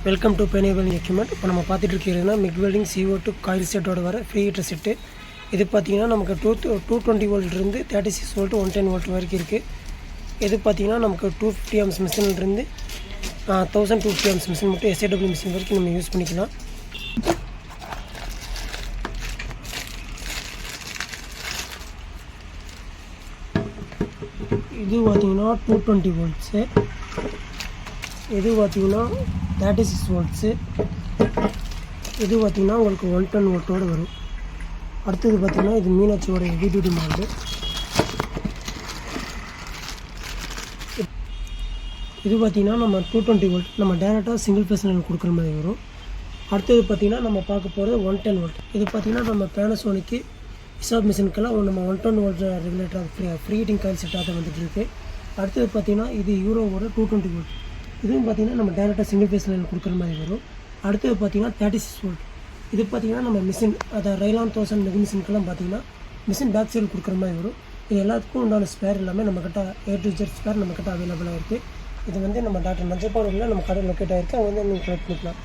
Welcome to பெனி welding equipment. இப்போ நம்ம பார்த்துட்டு இருக்கிறதுனா மிக் வெல்டிங் CO2 காயில் செட்டோட வர ஃப்ரீ ஹீட்டர் செட்டு. இது பார்த்தீங்கன்னா நமக்கு 220 வோல்ட்லேருந்து 36 வோல்ட் 110 வோல்ட் வரைக்கும் இருக்குது. இது பார்த்தீங்கன்னா நமக்கு 250 ஆம்ஸ் மிஷின்லேருந்து 1250 ஆம்ஸ் மிஷின் மட்டும் SAW மிஷின் வரைக்கும் நம்ம யூஸ் பண்ணிக்கலாம். இது பார்த்தீங்கன்னா 220 வோல்ட்ஸு, இது பார்த்தீங்கன்னா 36 வோல்ட்ஸு, இது பார்த்தீங்கன்னா உங்களுக்கு 110 வோல்ட்டோடு வரும். அடுத்தது பார்த்தீங்கன்னா இது மீனாட்சியோட ஹெவி டியூட்டி மாடல். இது பார்த்தீங்கன்னா நம்ம 220 வோல்ட் நம்ம டேரெக்டாக சிங்கிள் ஃபேஸ் லைன் கொடுக்குற மாதிரி வரும். அடுத்தது பார்த்தீங்கன்னா நம்ம பார்க்க போகிறது 110 வோல்ட். இது பார்த்தீங்கன்னா நம்ம பேனசோனிக்கு இசாப் மிஷினுக்கெல்லாம் நம்ம 110 வோல்ட் ரெகுலேட்டராக ஃப்ரீ ஹீட்டிங் காயில் செட்டாக வந்துட்டு இருக்குது. அடுத்தது பார்த்தீங்கன்னா இது யூரோவோட 220 வோல்ட். இதுவும் பார்த்தீங்கன்னா நம்ம டேரெக்டாக சிங்கிள் ஃபேஸ் லைன் கொடுக்குற மாதிரி வரும். அடுத்தது பார்த்தீங்கன்னா 36 வோல்ட். இது பார்த்தீங்கன்னா நம்ம மிஷின் அதை ரைலான் 1000 மெகு மிஷினுக்கெல்லாம் பார்த்தீங்கன்னா மிஷின் பேக் சைடு கொடுக்குற மாதிரி வரும். இது எல்லாத்துக்கும் உண்டான ஸ்பேர் எல்லாமே நம்மக்கிட்ட A to Z ஸ்பேர் நம்மக்கிட்ட அவைலபிளாக இருக்குது. இது வந்து நம்ம டாக்டர் மஞ்சப்பாளையில் நம்ம கடை லொக்கேட் ஆகிருக்கு. அங்கே வந்து நீங்கள் கலெக்ட் பண்ணிக்கலாம்.